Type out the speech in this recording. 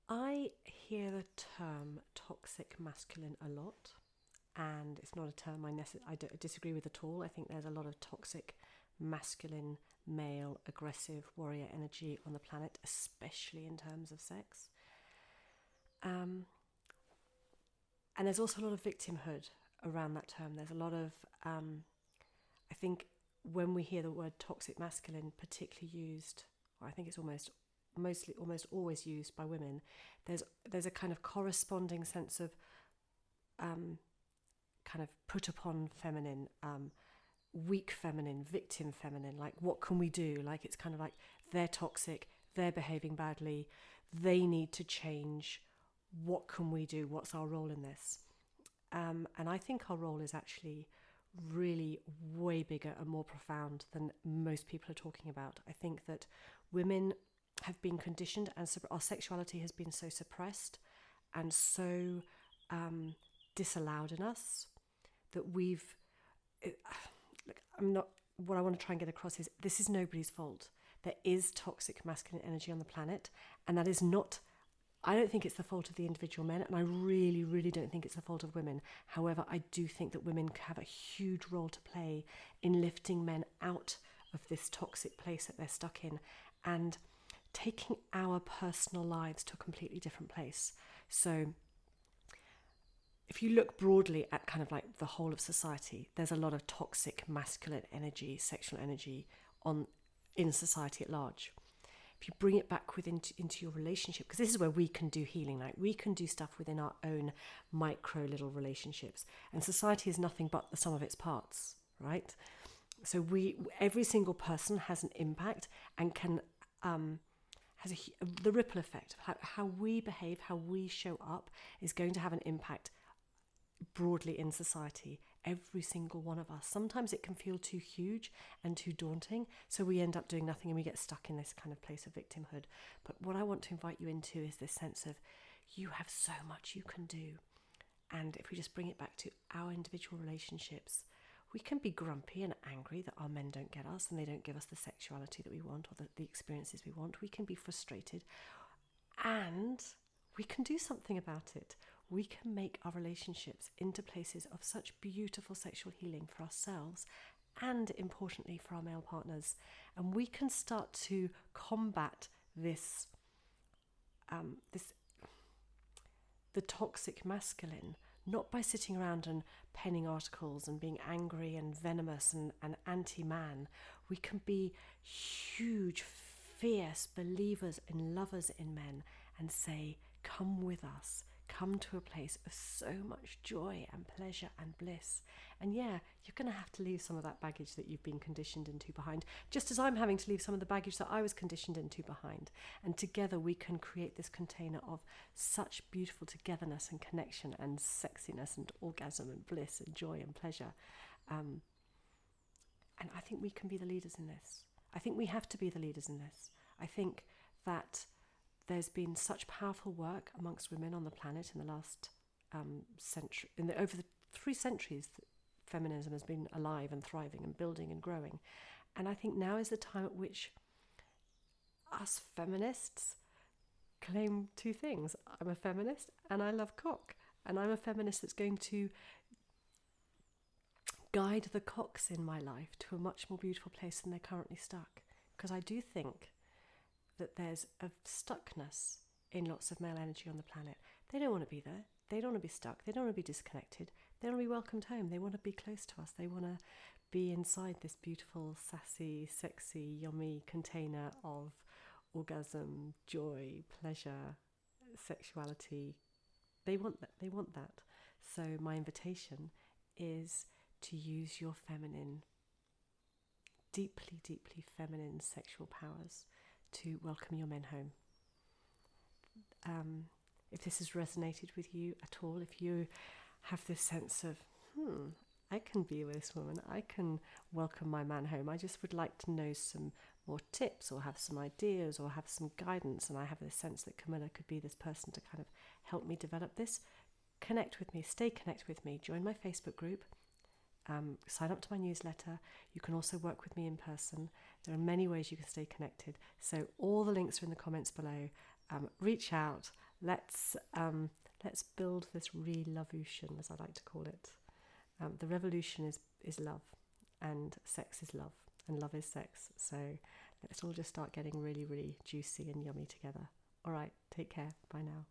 I hear the term toxic masculine a lot, and it's not a term I disagree with at all. I think there's a lot of toxic masculine, male, aggressive warrior energy on the planet, especially in terms of sex. And there's also a lot of victimhood around that term. There's a lot of, I think, when we hear the word toxic masculine, particularly used, or I think it's almost always used by women, there's a kind of corresponding sense of kind of put upon feminine, weak feminine, victim feminine. Like, what can we do? Like, it's kind of like they're toxic, they're behaving badly, they need to change. What can we do? What's our role in this? And I think our role is actually really way bigger and more profound than most people are talking about. I think that women have been conditioned, and our sexuality has been so suppressed and so disallowed in us that what I want to try and get across is this is nobody's fault. There is toxic masculine energy on the planet, and that is not, I don't think it's the fault of the individual men, and I really, really don't think it's the fault of women. However, I do think that women have a huge role to play in lifting men out of this toxic place that they're stuck in and taking our personal lives to a completely different place. So if you look broadly at kind of like the whole of society, there's a lot of toxic masculine energy, sexual energy in society at large. If you bring it back into your relationship, because this is where we can do healing, like we can do stuff within our own micro little relationships, and society is nothing but the sum of its parts, right? So every single person has an impact and can has the ripple effect of how we behave, how we show up is going to have an impact broadly in society, every single one of us. Sometimes it can feel too huge and too daunting, so we end up doing nothing and we get stuck in this kind of place of victimhood. But what I want to invite you into is this sense of you have so much you can do. And if we just bring it back to our individual relationships, we can be grumpy and angry that our men don't get us and they don't give us the sexuality that we want or the experiences we want. We can be frustrated, and we can do something about it. We can make our relationships into places of such beautiful sexual healing for ourselves and, importantly, for our male partners. And we can start to combat the toxic masculine, not by sitting around and penning articles and being angry and venomous and anti-man. We can be huge, fierce believers and lovers in men and say, come with us, come to a place of so much joy and pleasure and bliss. And yeah, you're going to have to leave some of that baggage that you've been conditioned into behind, just as I'm having to leave some of the baggage that I was conditioned into behind. And together we can create this container of such beautiful togetherness and connection and sexiness and orgasm and bliss and joy and pleasure. And I think we can be the leaders in this. I think we have to be the leaders in this. I think that there's been such powerful work amongst women on the planet in the last century, over the 3 centuries that feminism has been alive and thriving and building and growing. And I think now is the time at which us feminists claim 2 things. I'm a feminist and I love cock. And I'm a feminist that's going to guide the cocks in my life to a much more beautiful place than they're currently stuck. Because I do think that there's a stuckness in lots of male energy on the planet. They don't want to be there. They don't want to be stuck. They don't want to be disconnected. They want to be welcomed home. They want to be close to us. They want to be inside this beautiful, sassy, sexy, yummy container of orgasm, joy, pleasure, sexuality. They want that. They want that. So my invitation is to use your feminine, deeply, deeply feminine sexual powers to welcome your men home. If this has resonated with you at all, if you have this sense of, I can be with this woman, I can welcome my man home, I just would like to know some more tips or have some ideas or have some guidance, and I have this sense that Camilla could be this person to kind of help me develop this, connect with me, stay connected with me, join my Facebook group, sign up to my newsletter. You can also work with me in person. There are many ways you can stay connected. So all the links are in the comments below. Reach out. let's build this re-lovution, as I like to call it. The revolution is love, and sex is love, and love is sex. So let's all just start getting really, really juicy and yummy together. All right, take care. Bye now.